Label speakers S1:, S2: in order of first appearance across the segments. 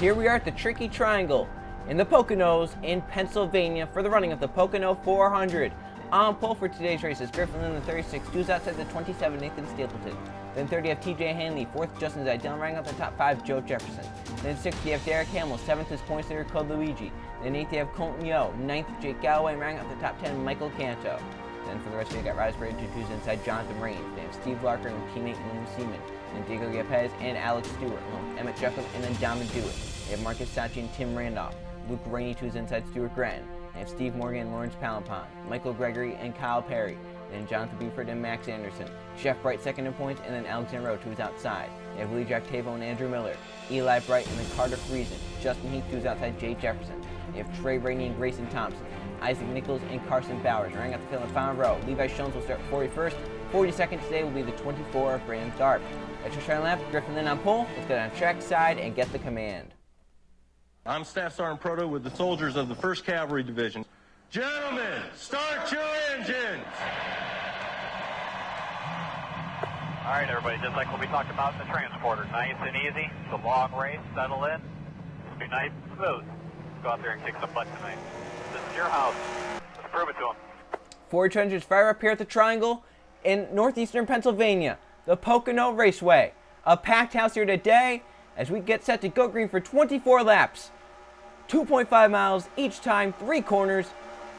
S1: here we are at the Tricky Triangle in the Poconos in Pennsylvania for the running of the Pocono 400. On pole for today's race is Griffin Lynn, the 36, who's outside the 27, Nathan Stapleton. Then 30, you have TJ Hanley, 4th, Justin Zidell, running up the top 5, Joe Jefferson. Then 6th, you have Derek Hamill, 7th is points leader Code Luigi. Then 8th, you have Colton Yo, 9th, Jake Galloway, and running up the top 10, Michael Canto. Then for the rest of you, got Raspberry Tutus inside Jonathan Rains. They have Steve Larker and teammate William Seaman. Then Diego Gapez and Alex Stewart, along with Emmett Jekyll and then Dominic Dewitt. They have Marcus Sachi and Tim Randolph. Luke Rainey, who's inside Stuart Grattan. They have Steve Morgan and Lawrence Palampon. Michael Gregory and Kyle Perry. Then Jonathan Buford and Max Anderson. Jeff Bright second in points, and then Alexander Roach, who's outside. They have Lee Jack Tavo and Andrew Miller. Eli Bright and then Carter Friesen. Justin Heath, who's outside Jay Jefferson. They have Trey Rainey and Grayson Thompson. Isaac Nichols and Carson Bowers. Running up the field in the final row. Levi Shones will start 41st. 42nd today will be the 24 of Brandon Tharp. Extra starting lap, Griffin Lynn on pole. Let's get on track side and get the command.
S2: I'm Staff Sergeant Proto with the soldiers of the 1st Cavalry Division. Gentlemen, start your engines!
S3: All right, everybody, just like what we talked about in the transporter. Nice and easy. It's a long race. Settle in. It'll be nice and smooth. Go out there and kick some butt tonight. This is your house. Let's prove it to them.
S1: Ford Trenders fire up here at the Triangle in northeastern Pennsylvania, the Pocono Raceway. A packed house here today as we get set to go green for 24 laps. 2.5 miles each time, 3 corners.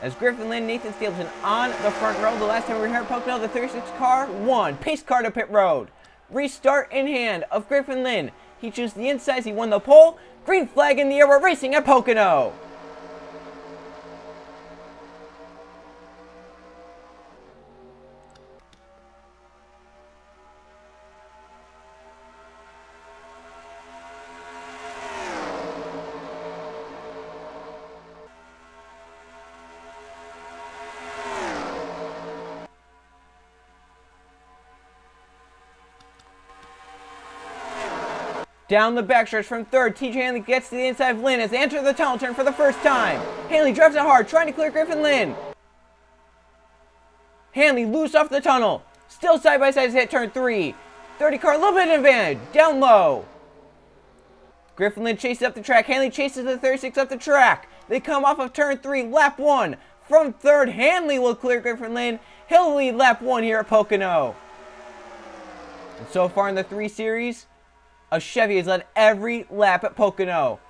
S1: As Griffin Lynn, Nathan Stapleton on the front row. The last time we were here at Pocono, the 36 car won. Pace car to pit road. Restart in hand of Griffin Lynn. He chose the insides, he won the pole. Green flag in the air, we're racing at Pocono. Down the backstretch from 3rd, TJ Hanley gets to the inside of Lynn as they enter the tunnel turn for the first time. Hanley drives it hard, trying to clear Griffin Lynn. Hanley loose off the tunnel. Still side by side as hit turn 3. 30 car, a little bit of advantage, down low. Griffin Lynn chases up the track. Hanley chases the 36 up the track. They come off of turn 3, lap 1. From 3rd, Hanley will clear Griffin Lynn. He'll lead lap 1 here at Pocono. And so far in the 3 series, a Chevy has led every lap at Pocono.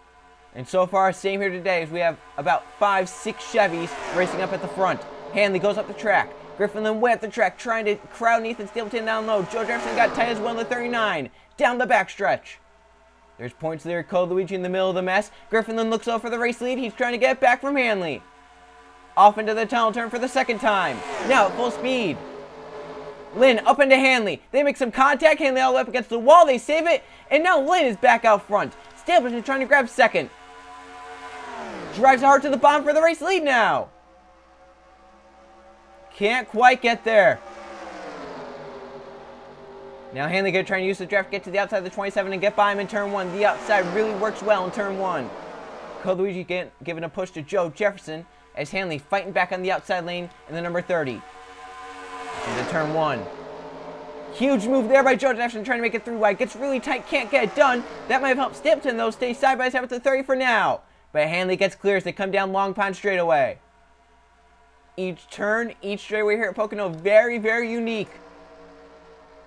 S1: And so far, same here today, as we have about 5-6 Chevys racing up at the front. Hanley goes up the track. Griffin Lynn way up the track, trying to crowd Nathan Stapleton down low. Joe Jefferson got tight as well in the 39. Down the backstretch. There's points there, Code Luigi in the middle of the mess. Griffin Lynn looks over for the race lead. He's trying to get back from Hanley. Off into the tunnel turn for the second time. Now at full speed. Lynn up into Hanley. They make some contact. Hanley all the way up against the wall. They save it. And now Lynn is back out front. Stapleton trying to grab second. Drives hard to the bottom for the race lead now. Can't quite get there. Now Hanley going to try and use the draft, get to the outside of the 27 and get by him in turn 1. The outside really works well in turn 1. Code Luigi giving a push to Joe Jefferson as Hanley fighting back on the outside lane in the number 30. Into turn 1. Huge move there by Joe Jefferson trying to make it through wide. Gets really tight, can't get it done. That might have helped Stapleton though. Stay side by side with the 30 for now. But Hanley gets clear as they come down Long Pond straightaway. Each turn, each straightaway here at Pocono, very, very unique.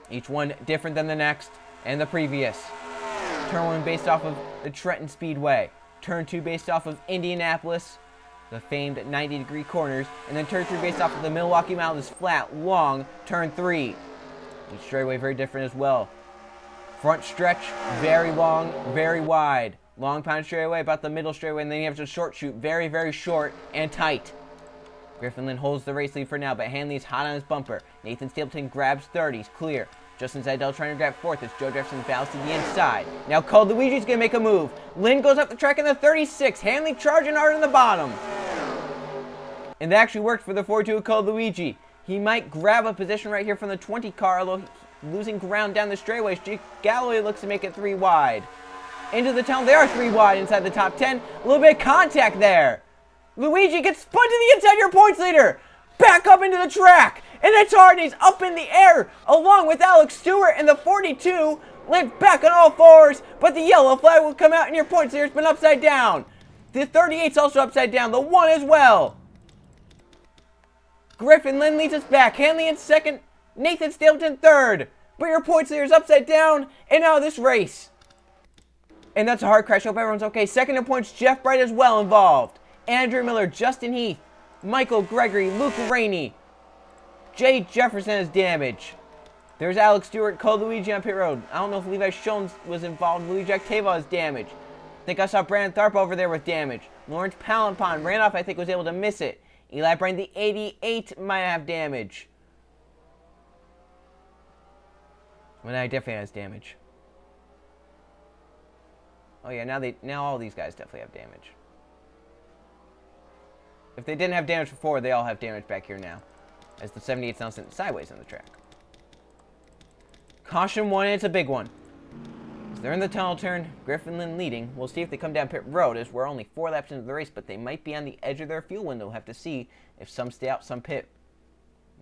S1: Each one different than the next and the previous. Turn 1 based off of the Trenton Speedway. Turn 2 based off of Indianapolis, the famed 90-degree corners. And then turn 3 based off of the Milwaukee Mile, this flat, long turn 3. Each straightaway very different as well. Front stretch, very long, very wide. Long Pond straightaway, about the middle straightaway, and then you have the short chute, very, very short and tight. Griffin Lynn holds the race lead for now, but Hanley's hot on his bumper. Nathan Stapleton grabs 30, he's clear. Justin Zidell trying to grab 4th as Joe Jefferson bows to the inside. Now Code Luigi's going to make a move. Lynn goes up the track in the 36. Hanley charging hard in the bottom. And that actually worked for the 4-2 Code Luigi. He might grab a position right here from the 20 car, although losing ground down the straightaways. Jake Galloway looks to make it 3 wide. Into the tunnel, they are 3 wide inside the top 10. A little bit of contact there. Luigi gets spun to the inside, your points leader. Back up into the track. And it's hard, and he's up in the air, along with Alex Stewart and the 42. Lands back on all fours, but the yellow flag will come out and your points leader's been upside down. The 38's also upside down. The 1 as well. Griffin Lynn leads us back. Hanley in second. Nathan Stapleton third. But your points leader's upside down and out of this race. And that's a hard crash. Hope everyone's okay. Second in points, Jeff Bright as well involved. Andrew Miller, Justin Heath, Michael Gregory, Luke Rainey. Jay Jefferson has damage. There's Alex Stewart, Cole Luigi on pit road. I don't know if Levi Schoen was involved. Luigi Octavo has damage. I think I saw Brandon Tharp over there with damage. Lawrence Palanpon ran off, I think was able to miss it. Eli Bryan, the 88, might have damage. Well, now he definitely has damage. Oh yeah, now all these guys definitely have damage. If they didn't have damage before, they all have damage back here now, as the 78's now sitting sideways on the track. Caution 1, and it's a big one. So they're in the tunnel turn, Griffin Lynn leading. We'll see if they come down pit road, as we're only 4 laps into the race, but they might be on the edge of their fuel window. We'll have to see if some stay out, some pit.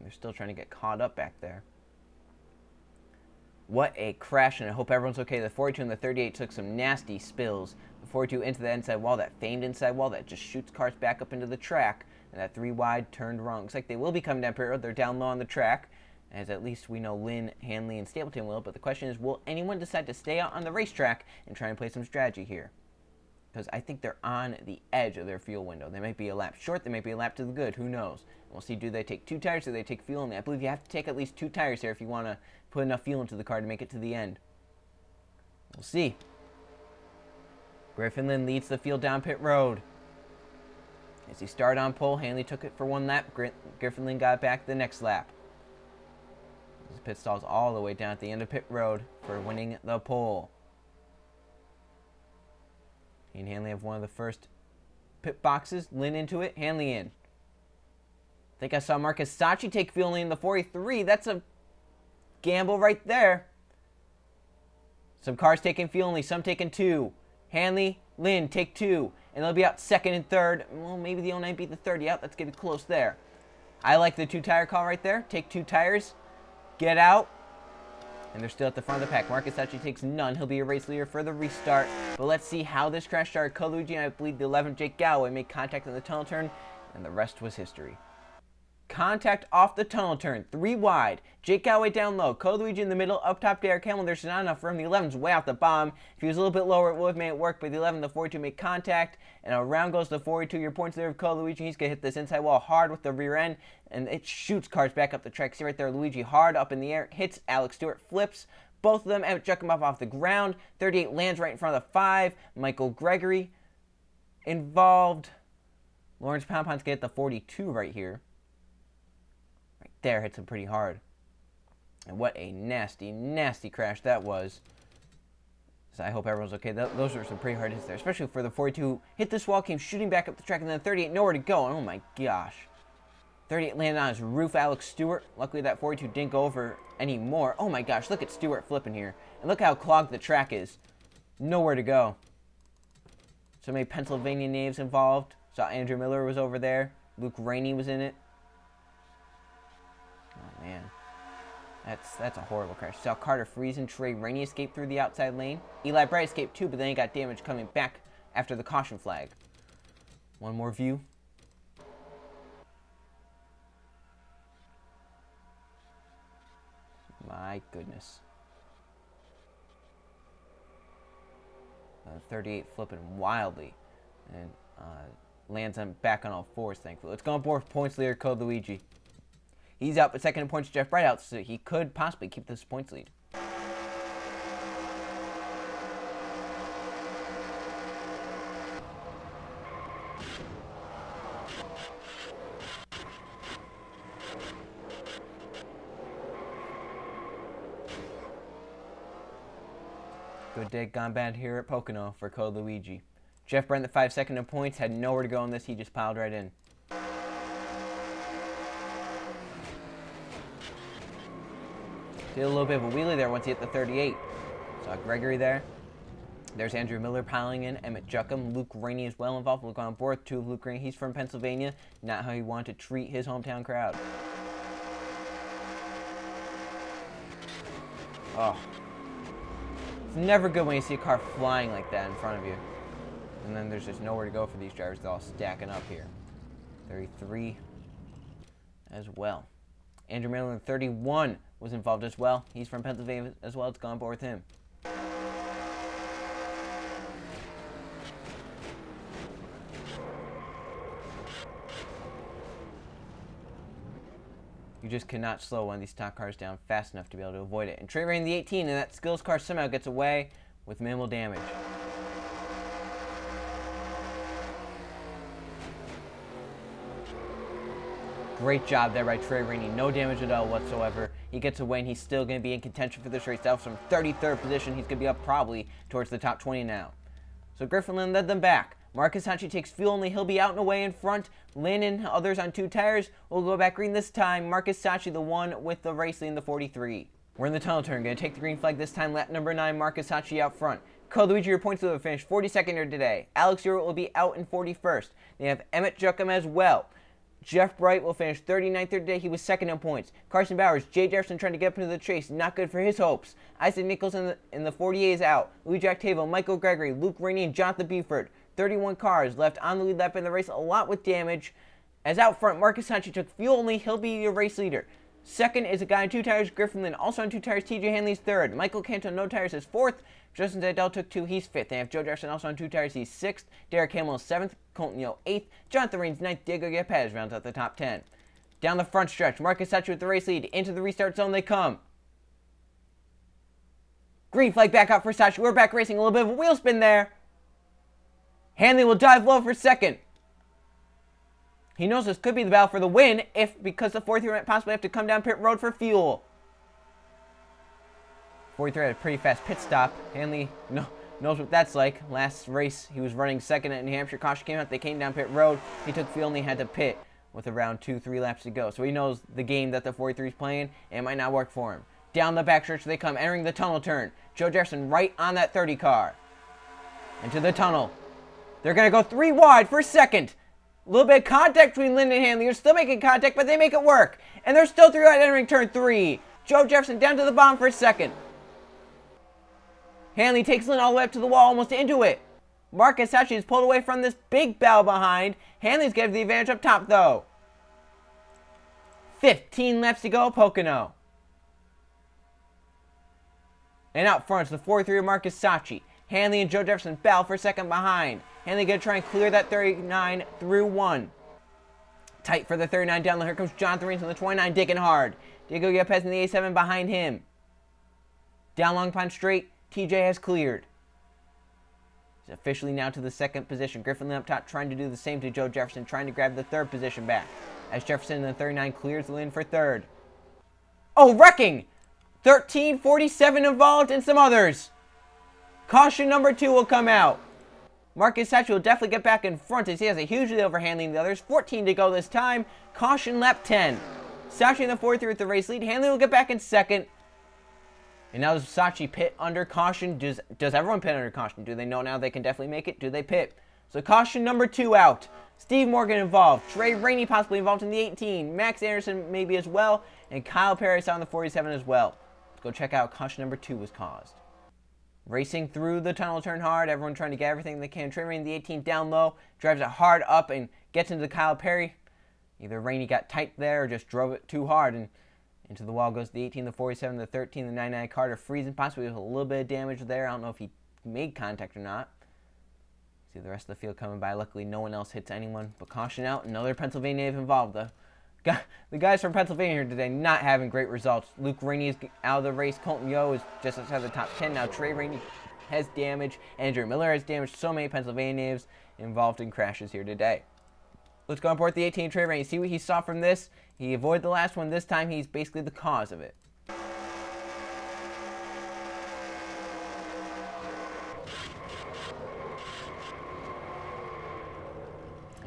S1: They're still trying to get caught up back there. What a crash, and I hope everyone's okay. The 42 and the 38 took some nasty spills. The 42 into the inside wall, that famed inside wall that just shoots cars back up into the track. And that 3 wide turned wrong. Looks like they will be coming down pit road. They're down low on the track, as at least we know Lynn, Hanley, and Stapleton will. But the question is, will anyone decide to stay out on the racetrack and try and play some strategy here? Because I think they're on the edge of their fuel window. They might be a lap short. They might be a lap to the good. Who knows? We'll see, do they take 2 tires or do they take fuel? And I believe you have to take at least 2 tires here if you want to put enough fuel into the car to make it to the end. We'll see. Griffin Lynn leads the field down pit road. As he started on pole, Hanley took it for 1 lap. Griffin Lynn got back the next lap. His pit stalls all the way down at the end of pit road for winning the pole. He and Hanley have one of the first pit boxes. Lynn into it, Hanley in. I think I saw Marcus Sachi take fuel in the 43. That's a gamble right there. Some cars taking fuel only, some taking 2. Hanley, Lynn take 2. And they'll be out second and third. Well, maybe the 09 beat the 30 out. That's getting close there. I like the 2 tire call right there. Take 2 tires. Get out. And they're still at the front of the pack. Marcus actually takes none. He'll be a race leader for the restart. But let's see how this crash started. Coluigi and I believe the 11 Jake Galloway made contact in the tunnel turn. And the rest was history. Contact off the tunnel turn. 3 wide. Jake Galloway down low. Coluigi in the middle. Up top, Derek Hamill. There's not enough room. The 11's way off the bottom. If he was a little bit lower, it would have made it work. But the 11 the 42 make contact. And around goes the 42. Your points there of Coluigi. He's going to hit this inside wall hard with the rear end. And it shoots cars back up the track. See right there, Luigi hard up in the air. Hits Alex Stewart. Flips. Both of them chuck him off the ground. 38 lands right in front of the 5. Michael Gregory involved. Lawrence Pompon's going to hit the 42 right here. There, hits him pretty hard. And what a nasty, nasty crash that was. So I hope everyone's okay. Those were some pretty hard hits there, especially for the 42. Hit this wall, came shooting back up the track, and then 38, nowhere to go. Oh my gosh. 38 landed on his roof, Alex Stewart. Luckily that 42 didn't go over anymore. Oh my gosh, look at Stewart flipping here. And look how clogged the track is. Nowhere to go. So many Pennsylvania natives involved. Saw Andrew Miller was over there. Luke Rainey was in it. Oh, man. That's a horrible crash. Saw Carter Friesen, Trey Rainey escape through the outside lane. Eli Bright escaped too, but then he got damage coming back after the caution flag. One more view. My goodness. 38 flipping wildly. And lands on back on all fours, thankfully. Let's go on board with points leader Code Luigi. He's out, but second in points, Jeff Bright out, so he could possibly keep this points lead. Good day gone bad here at Pocono for Code Luigi. Jeff Brent, the 5 second in points, had nowhere to go in this. He just piled right in. Did a little bit of a wheelie there once he hit the 38. Saw Gregory there. There's Andrew Miller piling in. Emmett Juckham. Luke Rainey is well involved. We'll go on board. 2 of Luke Rainey. He's from Pennsylvania. Not how he wanted to treat his hometown crowd. Oh. It's never good when you see a car flying like that in front of you. And then there's just nowhere to go for these drivers. They're all stacking up here. 33 as well. Andrew Miller, 31, was involved as well. He's from Pennsylvania as well. It's gone board with him. You just cannot slow one of these stock cars down fast enough to be able to avoid it. And Trey Rainey, the 18, and that skills car somehow gets away with minimal damage. Great job there by Trey Rainey. No damage at all whatsoever. He gets away, and he's still going to be in contention for this race. That was from 33rd position. He's going to be up probably towards the top 20 now. So Griffin Lynn led them back. Marcus Hachi takes fuel only. He'll be out and away in front. Landon, others on 2 tires, will go back green this time. Marcus Hachi, the one with the race lead in the 43. We're in the tunnel turn. Going to take the green flag this time. Lap number 9, Marcus Hachi out front. Cole Luigi, your points will finish 42nd here today. Alex Uriel will be out in 41st. They have Emmett Juckham as well. Jeff Bright will finish 39th here today. He was second in points. Carson Bowers, Jay Jefferson trying to get up into the chase. Not good for his hopes. Isaac Nichols in the 48 is out. Louis Jack Tavo, Michael Gregory, Luke Rainey, and Jonathan Buford. 31 cars left on the lead lap in the race. A lot with damage. As out front, Marcus Hachi took fuel only. He'll be your race leader. Second is a guy on 2 tires, Griffin Lynn. Also on 2 tires, TJ Hanley's third. Michael Canto, no tires, is fourth. Justin Zidell took 2, he's 5th. They have Joe Jefferson also on 2 tires, he's 6th. Derek Hamill is 7th. Colton Yo 8th. Jonathan Raines 9th. Diego Yepes rounds out the top 10. Down the front stretch, Marcus Hachi with the race lead. Into the restart zone they come. Green flag back out for Sachi. We're back racing. A little bit of a wheel spin there. Hanley will dive low for second. He knows this could be the battle for the win because the 43 might possibly have to come down pit road for fuel. 43 had a pretty fast pit stop. Hanley knows what that's like. Last race, he was running second at New Hampshire. Caution came out. They came down pit road. He took fuel and he had to pit with around 2-3 laps to go. So he knows the game that the 43 is playing, and it might not work for him. Down the backstretch they come, entering the tunnel turn. Joe Jefferson right on that 30 car. Into the tunnel. They're going to go 3 wide for second. A little bit of contact between Lyndon and Hanley. They're still making contact, but they make it work. And they're still 3 wide entering turn 3. Joe Jefferson down to the bottom for second. Hanley takes Lynn all the way up to the wall, almost into it. Marcus Hachi is pulled away from this big battle behind. Hanley's getting the advantage up top, though. 15 laps to go, Pocono. And out front is the 43 of Marcus Hachi. Hanley and Joe Jefferson battle for second behind. Hanley going to try and clear that 39 through 1. Tight for the 39 down low. Here comes Jonathan Raines on the 29, digging hard. Diego Yepes in the A7 behind him. Down Long Pond Straight, TJ has cleared. He's officially now to the second position. Griffin Lynn up top trying to do the same to Joe Jefferson, trying to grab the third position back. As Jefferson in the 39 clears Lynn for third. Oh, wrecking! 13:47 involved and some others. Caution number 2 will come out. Marcus Hachi will definitely get back in front as he has a huge lead over Hanley and the others. 14 to go this time. Caution lap 10. Sachi in the 43 with the race lead. Hanley will get back in second. And now does Sachi pit under caution? Does everyone pit under caution? Do they know now they can definitely make it? Do they pit? So caution number 2 out. Steve Morgan involved. Trey Rainey possibly involved in the 18. Max Anderson maybe as well. And Kyle Paris on the 47 as well. Let's go check out caution number 2 was caused. Racing through the tunnel turn hard. Everyone trying to get everything they can. Trey Rainey, the 18, down low. Drives it hard up and gets into Kyle Perry. Either Rainey got tight there or just drove it too hard. And into the wall goes the 18, the 47, the 13, the 99 Carter. Freezing possibly with a little bit of damage there. I don't know if he made contact or not. See the rest of the field coming by. Luckily, no one else hits anyone. But caution out. Another Pennsylvania native involved, though. The guys from Pennsylvania here today not having great results. Luke Rainey is out of the race. Colton Yo is just outside the top 10. Now Trey Rainey has damage. Andrew Miller has damage. So many Pennsylvania natives involved in crashes here today. Let's go on board the 18 Trey Rainey. See what he saw from this. He avoided the last one. This time he's basically the cause of it.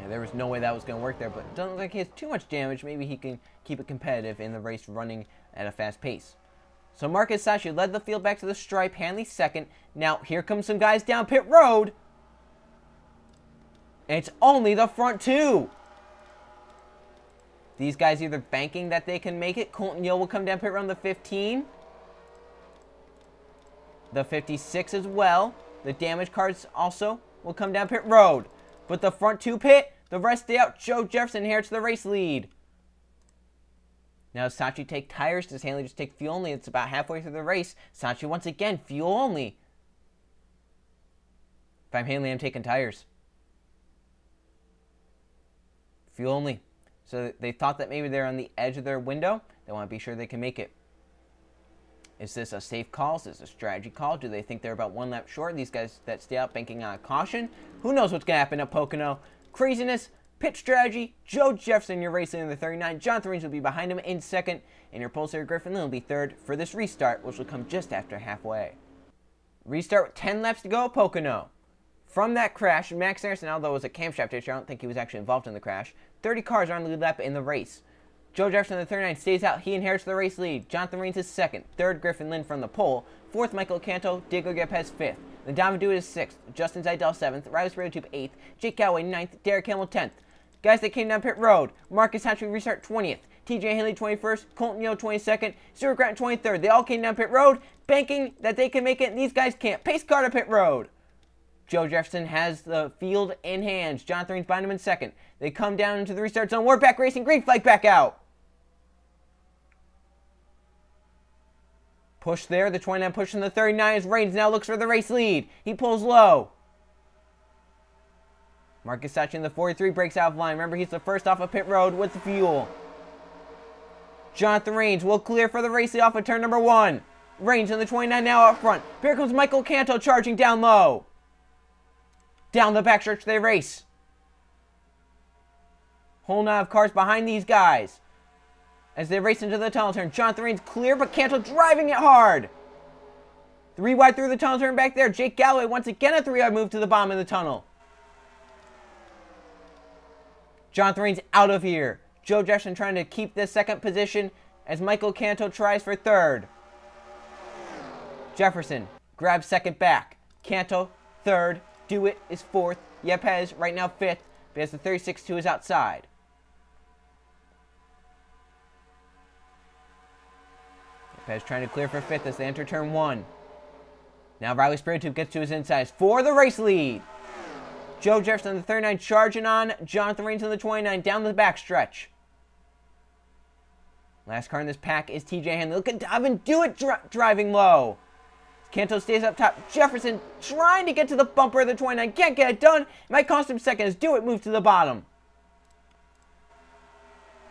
S1: There was no way that was going to work there, but it doesn't look like he has too much damage. Maybe he can keep it competitive in the race running at a fast pace. So Marcus Hachi led the field back to the stripe. Hanley second. Now here come some guys down pit road. And it's only the front 2. These guys either banking that they can make it. Colton Yo will come down pit road on the 15. The 56 as well. The damage cars also will come down pit road. But the front two pit, the rest stay out. Joe Jefferson inherits the race lead. Now Sachi take tires. Does Hanley just take fuel only? It's about halfway through the race. Sachi once again, fuel only. If I'm Hanley, I'm taking tires. Fuel only. So they thought that maybe they're on the edge of their window. They want to be sure they can make it. Is this a safe call? Is this a strategy call? Do they think they're about one lap short? These guys that stay out banking on a caution. Who knows what's going to happen at Pocono? Craziness, pit strategy. Joe Jefferson, you're racing in the 39. Jonathan Reigns will be behind him in second. And your pole sitter Griffin Lynn will be third for this restart, which will come just after halfway. Restart with 10 laps to go at Pocono. From that crash, Max Anderson, although it was a camshaft issue, I don't think he was actually involved in the crash. 30 cars are on the lead lap in the race. Joe Jefferson in the 39 stays out. He inherits the race lead. Jonathan Reigns is second. Third, Griffin Lynn from the pole. Fourth, Michael Canto. Diego Gapez fifth. Then Don Dewitt is sixth. Justin Zidell seventh. Riley Spirotube eighth. Jake Galloway ninth. Derek Hamill 10th. Guys that came down pit road. Marcus Hatchery restart 20th. TJ Haley 21st. Colton Yo 22nd. Stuart Grant 23rd. They all came down pit road, banking that they can make it, and these guys can't. Pace car to pit road. Joe Jefferson has the field in hands. Jonathan Reigns behind him in second. They come down into the restart zone. We're back racing. Green flag back out. Push there. The 29 pushing the 39 as Reigns now looks for the race lead. He pulls low. Marcus Sachi in the 43 breaks out of line. Remember, he's the first off of pit road with the fuel. Jonathan Reigns will clear for the race lead off of turn number 1. Reigns in the 29 now up front. Here comes Michael Canto charging down low. Down the backstretch they race. Whole nine of cars behind these guys. As they race into the tunnel turn, Jonathan Reigns clear, but Canto driving it hard. 3 wide through the tunnel turn back there. Jake Galloway once again a 3 wide move to the bottom of the tunnel. Jonathan Reigns out of here. Joe Jefferson trying to keep this second position as Michael Canto tries for third. Jefferson grabs second back. Canto third. Dewitt is fourth. Yepes right now fifth, but has the 36 to his outside. Yepes trying to clear for fifth as they enter turn 1. Now Riley Spirotube gets to his insides for the race lead. Joe Jefferson in the 39 charging on. Jonathan Reigns in the 29 down the backstretch. Last car in this pack is TJ Hanley. Look at Davin Dewitt driving low. Canto stays up top. Jefferson trying to get to the bumper of the 29. Can't get it done. It might cost him seconds. Dewitt move to the bottom.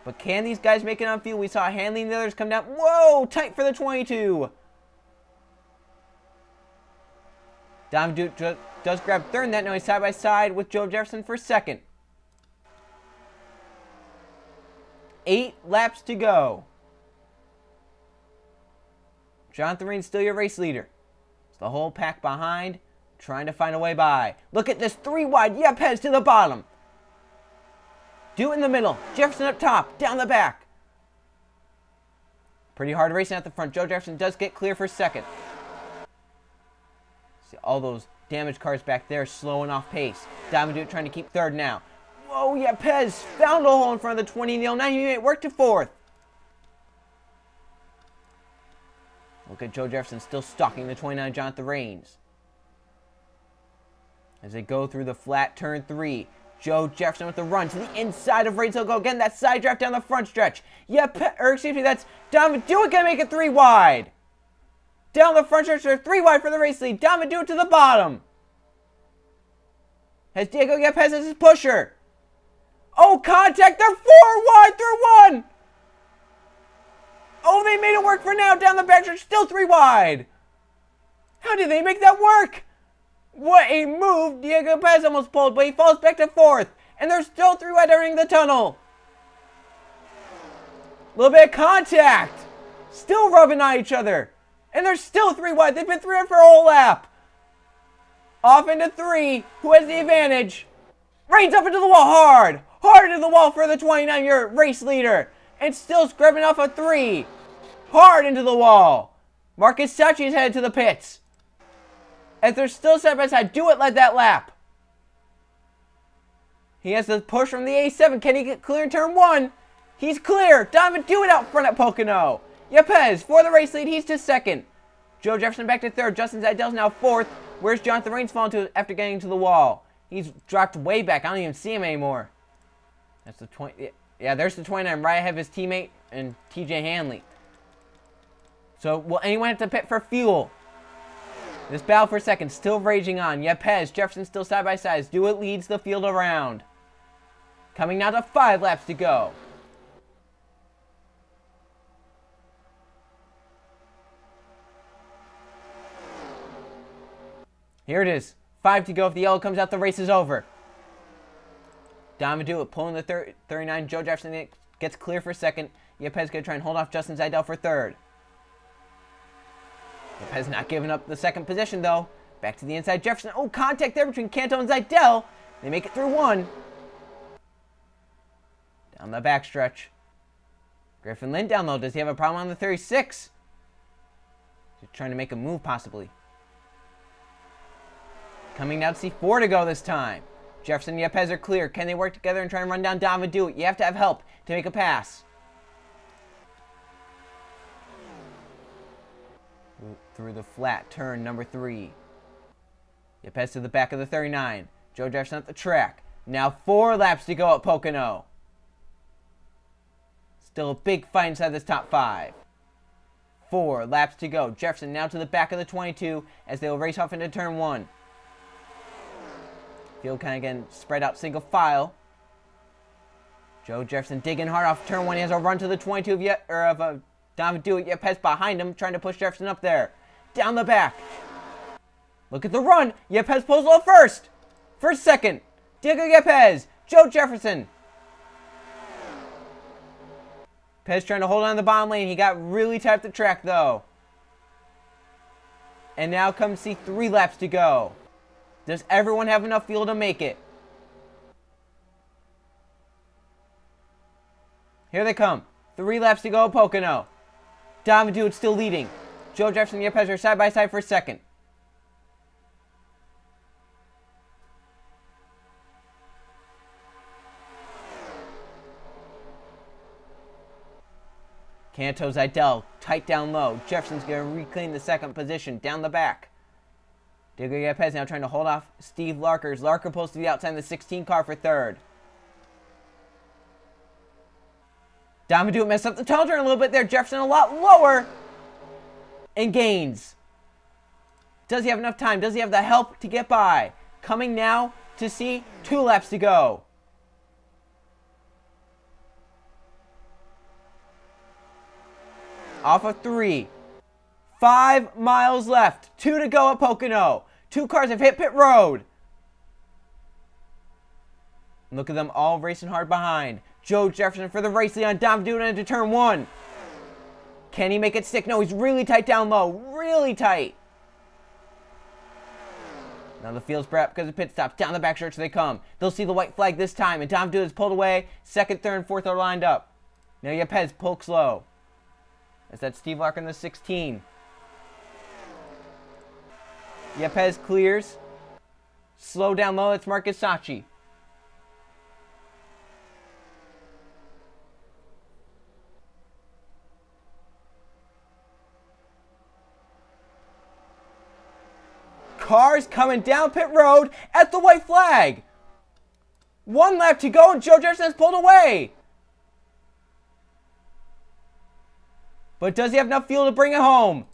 S1: But can these guys make it on field? We saw Hanley and the others come down. Whoa! Tight for the 22. Dom Dewitt does grab third. That now he's side by side with Joe Jefferson for second. 8 laps to go. Jonathan Reigns still your race leader. It's the whole pack behind, trying to find a way by. Look at this 3 wide. Yepes to the bottom. Dewitt in the middle. Jefferson up top. Down the back. Pretty hard racing at the front. Joe Jefferson does get clear for second. See all those damaged cars back there slowing off pace. Diamond Dewitt trying to keep third now. Whoa, Yepes found a hole in front of the 20 in the 09. He made it work to fourth. Look at Joe Jefferson still stalking the 29 Jonathan Reigns. As they go through the flat turn 3. Joe Jefferson with the run to the inside of Reigns. He'll go again. That side draft down the front stretch. That's Diamond Dewitt gonna make it 3 wide. Down the front stretch, 3 wide for the race lead. Diamond Dewitt to the bottom. Has Diego Yepes as his pusher. Oh, contact. They're 4 wide through 1. Oh, they made it work for now. Down the backstretch, still 3 wide. How did they make that work? What a move. Diego Yepes almost pulled, but he falls back to 4th. And they're still 3 wide entering the tunnel. A little bit of contact. Still rubbing on each other. And they're still 3 wide. They've been 3 wide for a whole lap. Off into 3. Who has the advantage? Reigns up into the wall hard. Hard into the wall for the 29-year race leader. And still scrubbing off a 3. Hard into the wall. Marcus Sachi is headed to the pits. As they're still side by side, Dewitt led that lap. He has the push from the A7. Can he get clear in turn 1? He's clear. Diamond Dewitt out front at Pocono. Yepes for the race lead. He's to second. Joe Jefferson back to third. Justin Zidell's now fourth. Where's Jonathan Rains falling to after getting to the wall? He's dropped way back. I don't even see him anymore. That's the 20. Yeah, there's the 29 right ahead of his teammate and TJ Hanley. So will anyone have to pit for fuel? This battle for second still raging on. Yepes, Jefferson still side by side. Dewitt leads the field around. Coming now to 5 laps to go. Here it is. 5 to go. If the yellow comes out, the race is over. Donovan Dewitt pulling the 39. Joe Jefferson gets clear for second. Yepes going to try and hold off Justin Zidell for third. Yepes not giving up the second position, though. Back to the inside. Jefferson. Oh, contact there between Canto and Zidell. They make it through one. Down the backstretch. Griffin Lind down low. Does he have a problem on the 36? Just trying to make a move, possibly. Coming down to C4 to go this time. Jefferson and Yepes are clear. Can they work together and try and run down Donovan Dewitt? You have to have help to make a pass. Through the flat, turn number 3. Yepes to the back of the 39. Joe Jefferson at the track. Now 4 laps to go at Pocono. Still a big fight inside this top 5. 4 laps to go. Jefferson now to the back of the 22 as they will race off into turn 1. Field kind of getting spread out single file. Joe Jefferson digging hard off turn 1. He has a run to the 22 of Donovan Dewitt. Yepes behind him trying to push Jefferson up there. Down the back. Look at the run. Yepes pulls low first. First second. Diego Yepes. Joe Jefferson. Pez trying to hold on the bottom lane. He got really tight up the track, though. And now comes see 3 laps to go. Does everyone have enough fuel to make it? Here they come. 3 laps to go at Pocono. Donovan Dewitt still leading. Joe Jefferson and Yepes are side by side for second. Canto Zidell, tight down low. Jefferson's going to reclaim the second position down the back. Diego Yepes now trying to hold off Steve Larker. Larker pulls to the outside in the 16 car for third. Donovan Dewitt messed up the tunnel turn a little bit there. Jefferson a lot lower. And gains. Does he have enough time? Does he have the help to get by? Coming now to see 2 laps to go. Off of 3. 5 miles left. 2 to go at Pocono. 2 cars have hit pit road. Look at them all racing hard behind. Joe Jefferson for the race lead on Donovan Dewitt into turn 1. Can he make it stick? No, he's really tight down low. Really tight. Now the field's spread up because of pit stops. Down the back stretch they come. They'll see the white flag this time. And Donovan Dewitt is pulled away. Second, third, and fourth are lined up. Now Yepes pokes low. That's that Steve Larker in the 16. Yepes clears. Slow down low. It's Marcus Sachi. Cars coming down pit road at the white flag. 1 lap to go and Joe Jefferson has pulled away. But does he have enough fuel to bring it home?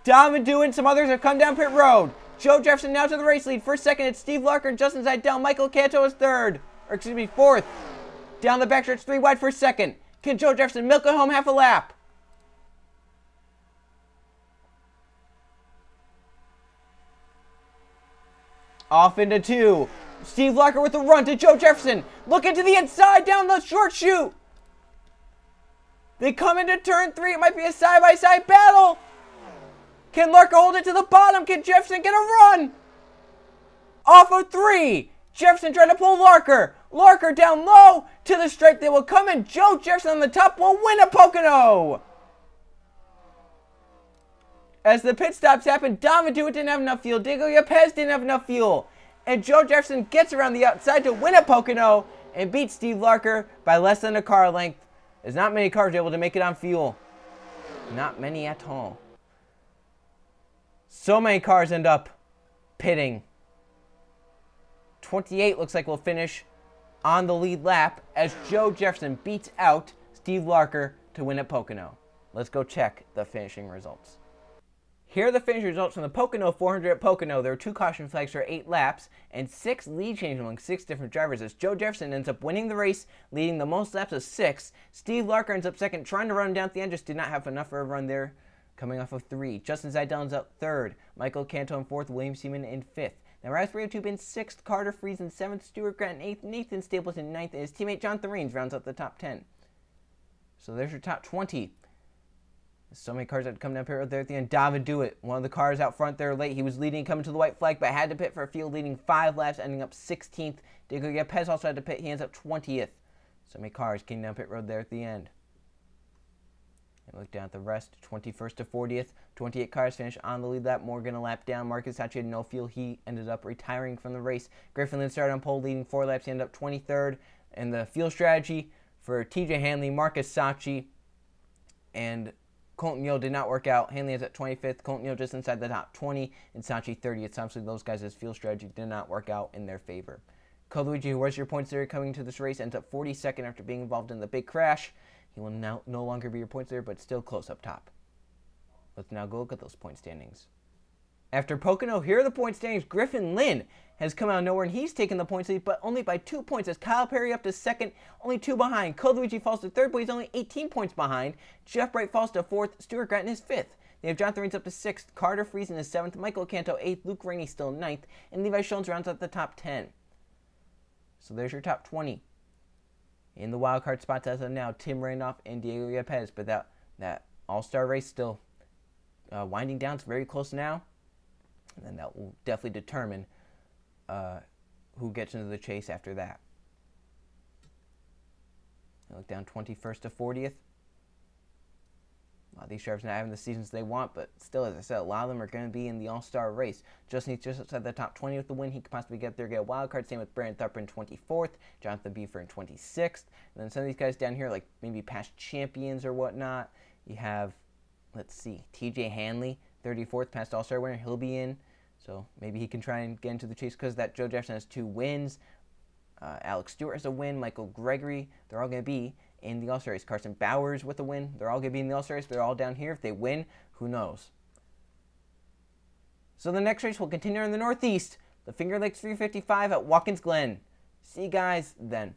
S1: Donovan Dewitt and some others have come down pit road. Joe Jefferson now to the race lead. First, second, it's Steve Larker and Justin Zidell. Michael Canto is third. Or excuse me, fourth. Down the backstretch, 3 wide for second. Can Joe Jefferson milk it home half a lap? Off into 2. Steve Larker with a run to Joe Jefferson. Looking to the inside down the short chute. They come into turn 3. It might be a side-by-side battle. Can Larker hold it to the bottom? Can Jefferson get a run? Off of 3. Jefferson trying to pull Larker. Larker down low to the stripe. They will come in. Joe Jefferson on the top will win a Pocono. As the pit stops happen, Donovan Dewitt didn't have enough fuel. Diego Yepes didn't have enough fuel. And Joe Jefferson gets around the outside to win a Pocono and beat Steve Larker by less than a car length. There's not many cars able to make it on fuel. Not many at all. So many cars end up pitting. 28 looks like will finish on the lead lap as Joe Jefferson beats out Steve Larker to win at Pocono. Let's go check the finishing results. Here are the finishing results from the Pocono 400 at Pocono. There were 2 caution flags for 8 laps and 6 lead changes among 6 different drivers as Joe Jefferson ends up winning the race, leading the most laps of 6. Steve Larker ends up second, trying to run him down at the end, just did not have enough for a run there, coming off of 3. Justin Zeidel ends up 3rd, Michael Canto in 4th, William Seaman in 5th. Now Raspberry Tube in 6th, Carter Fries in 7th, Stuart Grant in 8th, Nathan Staples in 9th, and his teammate Jonathan Raines rounds out the top 10. So there's your top 20. So many cars had to come down pit road there at the end. David Dewitt, one of the cars out front there late. He was leading coming to the white flag, but had to pit for a field leading 5 laps, ending up 16th. Diego Yepes also had to pit. He ends up 20th. So many cars came down pit road there at the end. And look down at the rest, 21st to 40th. 28 cars finished on the lead lap. Morgan a lap down. Marcus Sachi had no fuel. He ended up retiring from the race. Griffin Lynn started on pole, leading 4 laps. He ended up 23rd. And the fuel strategy for TJ Hanley, Marcus Sachi, and Colton Yo did not work out. Hanley is at 25th. Colton Yo just inside the top 20. And Sachi 30th. Obviously, those guys' field strategy did not work out in their favor. Luigi, who was your points leader coming to this race, ends up 42nd after being involved in the big crash. He will now no longer be your points leader, but still close up top. Let's now go look at those point standings. After Pocono, here are the point standings. Griffin Lynn has come out of nowhere, and he's taken the points lead, but only by 2 points, as Kyle Perry up to 2nd, only 2 behind. Luigi falls to 3rd, but he's only 18 points behind. Jeff Bright falls to 4th. Stuart Gratton is 5th. They have Jonathan Raines up to 6th. Carter Friesen is 7th. Michael Canto 8th. Luke Rainey still 9th. And Levi Schoens rounds out the top 10. So there's your top 20. In the wildcard spots as of now, Tim Randolph and Diego Yepes, but that all-star race still winding down. It's very close now. And then that will definitely determine who gets into the chase after that. I look down 21st to 40th. A lot of these drivers not having the seasons they want, but still, as I said, a lot of them are going to be in the all-star race. Justin Heath just outside the top 20 with the win. He could possibly get there, get a wild card. Same with Brandon Thupper in 24th, Jonathan Beefer in 26th. And then some of these guys down here, like maybe past champions or whatnot. You have, let's see, TJ Hanley, 34th, past all-star winner. He'll be in. So maybe he can try and get into the chase because that Joe Jefferson has 2 wins. Alex Stewart has a win. Michael Gregory, they're all going to be in the All-Star race. Carson Bowers with a win. They're all going to be in the All-Star race. They're all down here. If they win, who knows? So the next race will continue in the Northeast. The Finger Lakes 355 at Watkins Glen. See you guys then.